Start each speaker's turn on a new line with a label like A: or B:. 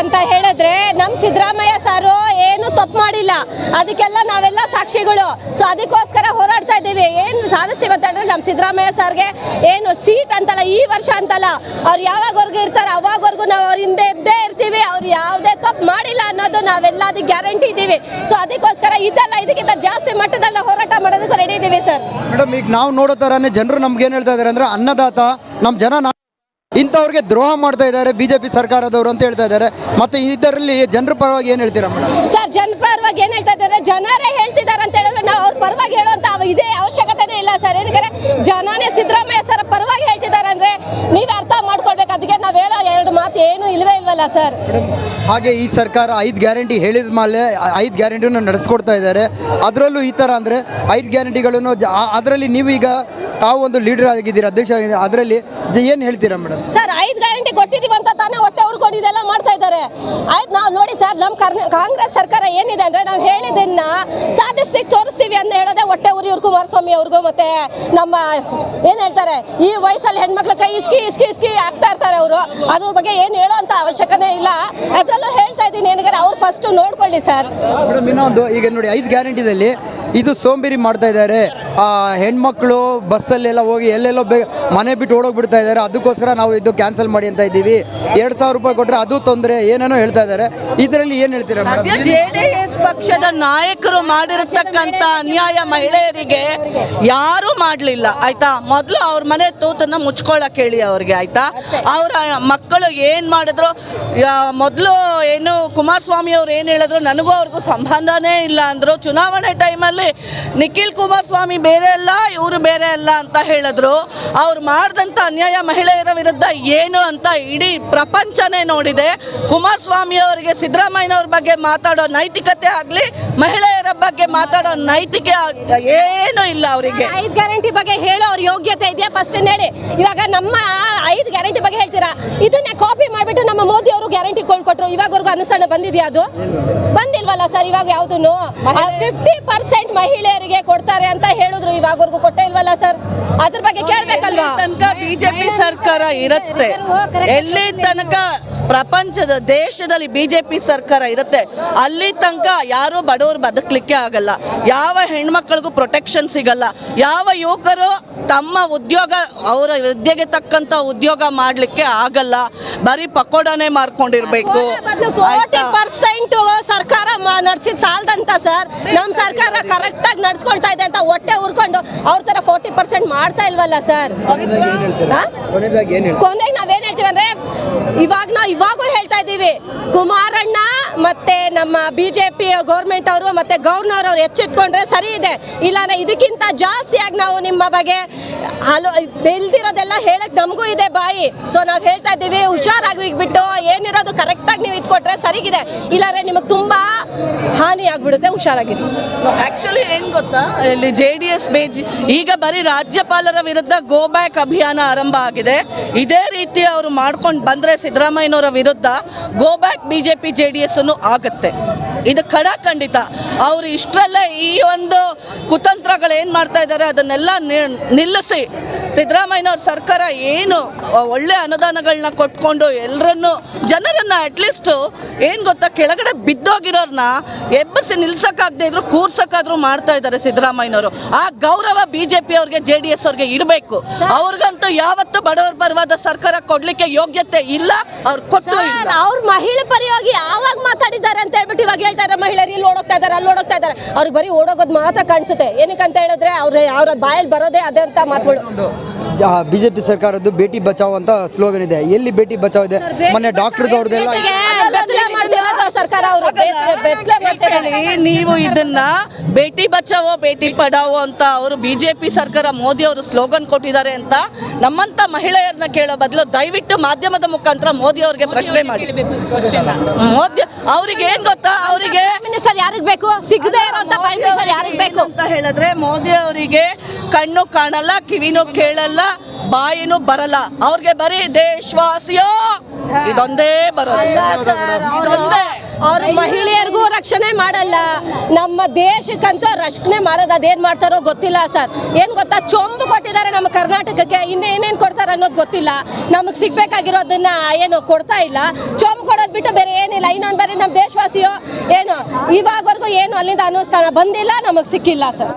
A: ಅಂತ ಹೇಳಿದ್ರೆ ನಮ್ಮ ಸಿದ್ದರಾಮಯ್ಯ ಸಾರು ಏನು ತಪ್ಪು ಮಾಡಿಲ್ಲ, ಅದಕ್ಕೆಲ್ಲ ನಾವೆಲ್ಲ ಸಾಕ್ಷಿಗಳು. ಸೊ ಅದಕ್ಕೋಸ್ಕರ ಹೋರಾಡ್ತಾ ಇದ್ದೀವಿ. ಏನು ಸಾಧಿಸ್ತೀವಿ ಅಂತ ಹೇಳಿದ್ರೆ ನಮ್ಮ ಸಿದ್ದರಾಮಯ್ಯ ಸರ್ಗೆ ಏನು ಸೀಟ್ ಅಂತಲ್ಲ, ಈ ವರ್ಷ ಅಂತಲ್ಲ, ಅವ್ರು ಯಾವಾಗವರೆಗೂ ಇರ್ತಾರೆ ಅವಾಗವರೆಗೂ ನಾವು ಅವ್ರ ಹಿಂದೆ ಇದ್ದೇ ಇರ್ತೀವಿ. ಅವ್ರು ಯಾವುದೇ ತಪ್ಪು ಮಾಡಿಲ್ಲ ಅನ್ನೋದು ನಾವೆಲ್ಲ ಅದಕ್ಕೆ ಗ್ಯಾರಂಟಿ ಇದ್ದೀವಿ. ಸೊ ಅದಕ್ಕೋಸ್ಕರ ಇದೆಲ್ಲ ಇದಕ್ಕಿಂತ ಜಾಸ್ತಿ ಮಟ್ಟದಲ್ಲಿ ಹೋರಾಟ ಮಾಡೋದಕ್ಕೂ ರೆಡಿ ಇದ್ದೀವಿ ಸರ್.
B: ಮೇಡಮ್, ಈಗ ನಾವು ನೋಡೋ ಥರನೇ ಜನರು ನಮ್ಗೆ ಏನು ಹೇಳ್ತಾ ಇದ್ದಾರೆ ಅಂದರೆ, ಅನ್ನದಾತ ನಮ್ಮ ಜನ ಇಂಥವ್ರಿಗೆ ದ್ರೋಹ ಮಾಡ್ತಾ ಇದ್ದಾರೆ ಬಿಜೆಪಿ ಸರ್ಕಾರದವರು ಅಂತ ಹೇಳ್ತಾ ಇದ್ದಾರೆ. ಮತ್ತೆ ಇದರಲ್ಲಿ ಜನರ ಪರವಾಗಿ ಏನು ಹೇಳ್ತೀರಾ ಮೇಡಮ್?
A: ಸರ್, ಜನರ ಪರವಾಗಿ ಏನು ಹೇಳ್ತಾ ಇದ್ದಾರೆ, ಜನರೇ ಹೇಳ್ತಿದ್ದಾರೆ ಅಂತ ಹೇಳಿದ್ರೆ ನಾವು ಅವ್ರ ಪರವಾಗಿ ಹೇಳುವಂತ ಇದೇ ಅವಶ್ಯಕತೆನೇ ಇಲ್ಲ ಸರ್. ಏನಕ್ಕೆ ಜನನೇ ಸಿದ್ದರಾಮಯ್ಯ ಸರ್ ಪರವಾಗಿ ಹೇಳ್ತಿದ್ದಾರೆ ಅಂದ್ರೆ ನೀವೇ ಅರ್ಥ ಮಾಡ್ಕೊಳ್ಬೇಕು. ಅದಕ್ಕೆ ನಾವು ಹೇಳೋ ಎರಡು ಮಾತು ಏನು ಇಲ್ವಲ್ಲ ಸರ್.
B: ಹಾಗೆ ಈ ಸರ್ಕಾರ 5 ಗ್ಯಾರಂಟಿ ಹೇಳಿದ ಮೇಲೆ 5 ಗ್ಯಾರಂಟಿಯನ್ನು ನಡೆಸ್ಕೊಡ್ತಾ ಇದ್ದಾರೆ. ಅದರಲ್ಲೂ ಈ ಥರ ಅಂದರೆ 5 ಗ್ಯಾರಂಟಿಗಳನ್ನು ಅದರಲ್ಲಿ ನೀವು ಈಗ ತಾವು ಒಂದು ಲೀಡರ್ ಆಗಿದ್ದೀರಿ, ಅಧ್ಯಕ್ಷ ಆಗಿದ್ದೀರಿ, ಅದರಲ್ಲಿ ಏನು ಹೇಳ್ತೀರಾ ಮೇಡಮ್?
A: ಸರ್, 5 ಗ್ಯಾರಂಟಿ ಕೊಟ್ಟಿದ್ದೀವಿ ಅಂತ ತಾನೇ ಹೊಟ್ಟೆ ಉಳ್ಕೊಂಡು ಇದೆಲ್ಲ ಮಾಡ್ತಾ ಇದ್ದಾರೆ. ಆಯ್ತು, ನಾವು ನೋಡಿ ಸರ್, ನಮ್ಮ ಕಾಂಗ್ರೆಸ್ ಸರ್ಕಾರ ಏನಿದೆ ಅಂದ್ರೆ ನಾವು ಹೇಳಿದ್ದನ್ನ ಸಾಧಿಸಿ ತೋರಿಸ್ತೀವಿ ಅಂತ ಹೇಳೋದೇ ಹೊಟ್ಟೆ ಉರಿಯವ್ರು ಕುಮಾರಸ್ವಾಮಿ ಅವ್ರಿಗೂ. ಮತ್ತೆ ನಮ್ಮ ಏನು ಹೇಳ್ತಾರೆ, ಈ ವಯಸ್ಸಲ್ಲಿ ಹೆಣ್ಮಕ್ಳ ಕೈ ಇಸ್ಕಿ ಆಗ್ತಾ ಇರ್ತಾರೆ ಅವರು. ಅದ್ರ ಬಗ್ಗೆ ಏನು ಹೇಳೋ ಅಂತ ಅವಶ್ಯಕತೆ ಇಲ್ಲ. ಅದರಲ್ಲೂ ಹೇಳ್ತಾ ಇದ್ದೀನಿ, ಏನಂದ್ರೆ ಅವ್ರು ಫಸ್ಟ್ ನೋಡ್ಕೊಳ್ಳಿ ಸರ್.
B: ಮೇಡಮ್, ಇನ್ನೊಂದು ಈಗ ನೋಡಿ 5 ಗ್ಯಾರಂಟಿದಲ್ಲಿ ಇದು ಸೋಂಬೇರಿ ಮಾಡ್ತಾ ಇದ್ದಾರೆ. ಹೆಣ್ಮಕ್ಳು ಬಸ್ಸಲ್ಲೆಲ್ಲ ಹೋಗಿ ಎಲ್ಲೆಲ್ಲೋ ಮನೆ ಬಿಟ್ಟು ಓಡೋಗ್ಬಿಡ್ತಾ ಇದ್ದಾರೆ. ಅದಕ್ಕೋಸ್ಕರ ನಾವು ಇದು ಕ್ಯಾನ್ಸಲ್ ಮಾಡಿ ಅಂತ ಇದ್ದೀವಿ. 2,000 ರೂಪಾಯಿ ಕೊಟ್ಟರೆ ಅದು ತೊಂದರೆ, ಏನೇನೋ ಹೇಳ್ತಾ ಇದ್ದಾರೆ. ಇದರಲ್ಲಿ ಏನು ಹೇಳ್ತೀರಾ ಮೇಡಮ್?
C: JDS ಪಕ್ಷದ ನಾಯಕರು ಮಾಡಿರತಕ್ಕಂಥ ಅನ್ಯಾಯ ಮಹಿಳೆಯರಿಗೆ ಯಾರೂ ಮಾಡಲಿಲ್ಲ ಆಯ್ತಾ. ಮೊದಲು ಅವ್ರ ಮನೆ ತೂತನ್ನ ಮುಚ್ಕೊಳ್ಳೋಕೆ ಹೇಳಿ ಅವ್ರಿಗೆ ಆಯ್ತಾ. ಅವರ ಮಕ್ಕಳು ಏನು ಮಾಡಿದ್ರು, ಮೊದಲು ಏನು ಕುಮಾರಸ್ವಾಮಿ ಅವ್ರು ಏನು ಹೇಳಿದ್ರು, ನನಗೂ ಅವ್ರಿಗೂ ಸಂಬಂಧನೇ ಇಲ್ಲ ಅಂದರು. ಚುನಾವಣೆ ಟೈಮಲ್ಲಿ ನಿಖಿಲ್ ಕುಮಾರಸ್ವಾಮಿ ಬೇರೆ ಅಲ್ಲ, ಇವರು ಬೇರೆ ಅಲ್ಲ ಅಂತ ಹೇಳಿದ್ರು. ಅವ್ರು ಮಾಡಿದಂಥ ಅನ್ಯಾಯ ಮಹಿಳೆಯರ ವಿರುದ್ಧ ಏನು ಅಂತ ಇಡೀ ಪ್ರಪಂಚನೇ ನೋಡಿದೆ. ಕುಮಾರಸ್ವಾಮಿ ಅವರಿಗೆ ಸಿದ್ದರಾಮಯ್ಯನವ್ರ ಬಗ್ಗೆ ಮಾತಾಡೋ ನೈತಿಕತೆ ಆಗಲಿ, ಮಹಿಳೆಯರ ಬಗ್ಗೆ ಮಾತಾಡೋ ನೈತಿಕೆ ಏನೂ ಇಲ್ಲ ಅವರಿಗೆ.
A: 5 ಗ್ಯಾರಂಟಿ ಬಗ್ಗೆ ಹೇಳೋ ಅವ್ರ ಯೋಗ್ಯತೆ ಇದೆಯಾ ಫಸ್ಟ್ ಹೇಳಿ. ಇವಾಗ ನಮ್ಮ 5 ಗ್ಯಾರಂಟಿ ಬಗ್ಗೆ ಹೇಳ್ತೀರಾ, ಇದನ್ನೇ ಕಾಪಿ ಮಾಡಿಬಿಟ್ಟು ನಮ್ಮ ಮೋದಿ ಅವರು ಗ್ಯಾರಂಟಿ ಕೊಟ್ರು. ಇವಾಗವರೆಗೂ ಅನುಷ್ಠಾನ ಬಂದಿದೆಯಾ? ಅದು ಬಂದಿಲ್ವಲ್ಲ ಸರ್. ಇವಾಗ ಯಾವುದನ್ನು 50% ಮಹಿಳೆಯರಿಗೆ ಕೊಡ್ತಾರೆ ಅಂತ ಹೇಳಿದ್ರು, ಇವಾಗವರೆಗೂ ಕೊಟ್ಟೇ ಇಲ್ವಲ್ಲ ಸರ್. ಅದ್ರ ಬಗ್ಗೆ ಕೇಳಬೇಕಲ್ವಾ?
C: ತನಕ ಬಿಜೆಪಿ ಸರ್ಕಾರ ಇರುತ್ತೆ, ಎಲ್ಲಿ ತನಕ ಪ್ರಪಂಚದ ದೇಶದಲ್ಲಿ ಬಿಜೆಪಿ ಸರ್ಕಾರ ಇರುತ್ತೆ, ಅಲ್ಲಿ ತನಕ ಯಾರು ಬಡವರು ಬದುಕಲಿಕ್ಕೆ ಆಗಲ್ಲ. ಯಾವ ಹೆಣ್ಮಕ್ಳಿಗೂ ಪ್ರೊಟೆಕ್ಷನ್ ಸಿಗಲ್ಲ. ಯಾವ ಯುವಕರು ತಮ್ಮ ಉದ್ಯೋಗ, ಅವರ ವಿದ್ಯೆಗೆ ತಕ್ಕಂಥ ಉದ್ಯೋಗ ಮಾಡಲಿಕ್ಕೆ ಆಗಲ್ಲ. ಬರೀ ಪಕೋಡನೇ ಮಾರ್ಕೊಂಡಿರ್ಬೇಕು.
A: 40% ಸರ್ಕಾರ ನಡೆಸಿದ ಸಾಲದಂತ ಸರ್. ನಮ್ಮ ಸರ್ಕಾರ ಕರೆಕ್ಟಾಗಿ ನಡ್ಸ್ಕೊಳ್ತಾ ಇದೆ ಅಂತ ಹೊಟ್ಟೆ ಉರ್ಕೊಂಡು ಅವ್ರ ತರ 40% ಮಾಡ್ತಾ ಇಲ್ವಲ್ಲ ಸರ್. ಕೊನೆಗೆ ನಾವೇನ್ ಹೇಳ್ತೀವಿ ಅಂದ್ರೆ, ಇವಾಗೂ ಹೇಳ್ತಾ ಇದ್ದೀವಿ, ಕುಮಾರಣ್ಣ ಮತ್ತೆ ನಮ್ಮ ಬಿಜೆಪಿ ಗೌರ್ಮೆಂಟ್ ಅವರು ಮತ್ತೆ ಗವರ್ನರ್ ಅವರು ಎಚ್ಚೆತ್ಕೊಂಡ್ರೆ ಸರಿ ಇದೆ. ಇಲ್ಲಾಂದ್ರೆ ಇದಕ್ಕಿಂತ ಜಾಸ್ತಿಯಾಗಿ ನಾವು ನಿಮ್ಮ ಬಗ್ಗೆ ಬೆಳೆದಿರೋದೆಲ್ಲ ಹೇಳಕ್ ನಮಗೂ ಇದೆ ಬಾಯಿ. ಸೊ ನಾವು ಹೇಳ್ತಾ ಇದ್ದೀವಿ, ಹುಷಾರಾಗಿ ಬಿಟ್ಟು ಏನಿರೋದು ಕರೆಕ್ಟಾಗಿ ನೀವು ಇದ್ಕೊಟ್ರೆ ಸರಿಗಿದೆ. ಇಲ್ಲಾಂದ್ರೆ ನಿಮಗೆ ತುಂಬಾ ಹಾನಿ ಆಗ್ಬಿಡುತ್ತೆ. ಹುಷಾರಾಗಿರಿ.
C: ಆಕ್ಚುಲಿ ಏನ್ ಗೊತ್ತಾ, ಇಲ್ಲಿ JDS ಈಗ ಬರೀ ರಾಜ್ಯಪಾಲರ ವಿರುದ್ಧ ಗೋ ಬ್ಯಾಕ್ ಅಭಿಯಾನ ಆರಂಭ ಆಗಿದೆ. ಇದೇ ರೀತಿ ಅವರು ಮಾಡ್ಕೊಂಡು ಬಂದ್ರೆ ಸಿದ್ದರಾಮಯ್ಯನವರ ವಿರುದ್ಧ ಗೋ ಬ್ಯಾಕ್ ಬಿಜೆಪಿ JDS ಅನ್ನು ಆಗುತ್ತೆ. ಇದು ಖಂಡಿತ. ಅವರು ಇಷ್ಟರಲ್ಲೇ ಈ ಒಂದು ಕುತಂತ್ರಗಳು ಏನು ಮಾಡ್ತಾ ಇದ್ದಾರೆ ಅದನ್ನೆಲ್ಲ ನಿಲ್ಲಿಸಿ ಸಿದ್ದರಾಮಯ್ಯನವ್ರ ಸರ್ಕಾರ ಏನು ಒಳ್ಳೆ ಅನುದಾನಗಳನ್ನ ಕೊಟ್ಕೊಂಡು ಎಲ್ಲರನ್ನು ಜನರನ್ನು ಅಟ್ಲೀಸ್ಟು ಏನು ಗೊತ್ತಾ, ಕೆಳಗಡೆ ಬಿದ್ದೋಗಿರೋರನ್ನ ಎಬ್ಬರಿಸಿ ನಿಲ್ಸೋಕ್ಕಾಗದೇ ಇದ್ರು ಕೂರ್ಸೋಕ್ಕಾದ್ರೂ ಮಾಡ್ತಾ ಇದ್ದಾರೆ ಸಿದ್ದರಾಮಯ್ಯನವರು. ಆ ಗೌರವ BJP ಅವ್ರಿಗೆ JDS ಅವ್ರಿಗೆ ಇರಬೇಕು. ಅವ್ರಿಗಂತೂ ಯಾವತ್ತೂ ಬಡವರ ಪರವಾದ ಸರ್ಕಾರ ಕೊಡ್ಲಿಕ್ಕೆ ಯೋಗ್ಯತೆ ಇಲ್ಲ. ಅವ್ರು ಕೊಟ್ಟು
A: ಅವ್ರ ಮಹಿಳೆ ಪರವಾಗಿ ಯಾವಾಗ ಮಾತಾಡಿದ್ದಾರೆ ಅಂತ ಹೇಳ್ಬಿಟ್ಟು ಇವಾಗ ಹೇಳ್ತಾರೆ, ಮಹಿಳೆಯರು ಇಲ್ಲಿ ಓಡೋಗ್ತಾ ಇದ್ದಾರೆ, ಅಲ್ಲಿ ಓಡೋಗ್ತಾ ಇದ್ದಾರೆ. ಅವ್ರಿಗೆ ಬರೀ ಓಡೋಗೋದು ಮಾತ್ರ ಕಾಣಿಸುತ್ತೆ. ಏನಕ್ಕೆ ಅಂತ ಹೇಳಿದ್ರೆ ಅವ್ರ ಬಾಯಲ್ಲಿ ಬರೋದೇ ಅದೇ ಅಂತ ಮಾತುಗಳು.
B: ಬಿಜೆಪಿ ಸರ್ಕಾರದ್ದು ಬೇಟಿ ಬಚಾವ್ ಅಂತ ಸ್ಲೋಗನ್ ಇದೆ. ಎಲ್ಲಿ ಬೇಟಿ ಬಚಾವ್ ಇದೆ? ಮೊನ್ನೆ ಡಾಕ್ಟರ್ದವ್ರದೆಲ್ಲ
A: ಸರ್ಕಾರ
C: ನೀವು ಇದನ್ನ ಬೇಟಿ ಬಚಾವೋ ಬೇಟಿ ಪಡಾವೋ ಅಂತ ಅವರು BJP ಸರ್ಕಾರ ಮೋದಿ ಅವರು ಸ್ಲೋಗನ್ ಕೊಟ್ಟಿದ್ದಾರೆ ಅಂತ ನಮ್ಮಂತ ಮಹಿಳೆಯರನ್ನ ಕೇಳೋ ಬದಲು ದಯವಿಟ್ಟು ಮಾಧ್ಯಮದ ಮುಖಾಂತರ ಮೋದಿ ಅವ್ರಿಗೆ ಪ್ರಶ್ನೆ ಮಾಡಿ. ಮೋದಿ ಅವ್ರಿಗೆ ಏನ್ ಗೊತ್ತಾ, ಅವರಿಗೆ
A: ಯಾರಿಗ್ ಬೇಕು, ಸಿಗದೆ ಯಾರಿಗ್ ಬೇಕು
C: ಅಂತ ಹೇಳಿದ್ರೆ ಮೋದಿ ಅವರಿಗೆ ಕಣ್ಣು ಕಾಣಲ್ಲ, ಕಿವಿನೂ ಕೇಳಲ್ಲ, ಬಾಯಿನೂ ಬರಲ್ಲ. ಅವ್ರಿಗೆ ಬರೀ ದೇಶವಾಸಿಯೋ ಇದೊಂದೇ ಬರೋದು.
A: ಅವ್ರ ಮಹಿಳೆಯರಿಗೂ ರಕ್ಷಣೆ ಮಾಡಲ್ಲ, ನಮ್ಮ ದೇಶಕ್ಕಂತೂ ರಕ್ಷಣೆ ಮಾಡೋದು ಅದೇನು ಮಾಡ್ತಾರೋ ಗೊತ್ತಿಲ್ಲ ಸರ್. ಏನು ಗೊತ್ತಾ, ಚೊಂಬು ಕೊಟ್ಟಿದ್ದಾರೆ ನಮ್ಮ ಕರ್ನಾಟಕಕ್ಕೆ, ಇನ್ನೇನೇನು ಕೊಡ್ತಾರೆ ಅನ್ನೋದು ಗೊತ್ತಿಲ್ಲ. ನಮಗೆ ಸಿಗ್ಬೇಕಾಗಿರೋದನ್ನ ಏನು ಕೊಡ್ತಾ ಇಲ್ಲ. ಚೊಂಬು ಕೊಡೋದು ಬಿಟ್ಟು ಬೇರೆ ಏನಿಲ್ಲ. ಇನ್ನೊಂದು ಬಾರಿ ನಮ್ಮ ದೇಶವಾಸಿಯೋ ಏನು ಇವಾಗವರೆಗೂ ಏನು ಅಲ್ಲಿಂದ ಅನುಷ್ಠಾನ ಬಂದಿಲ್ಲ, ನಮಗೆ ಸಿಕ್ಕಿಲ್ಲ ಸರ್.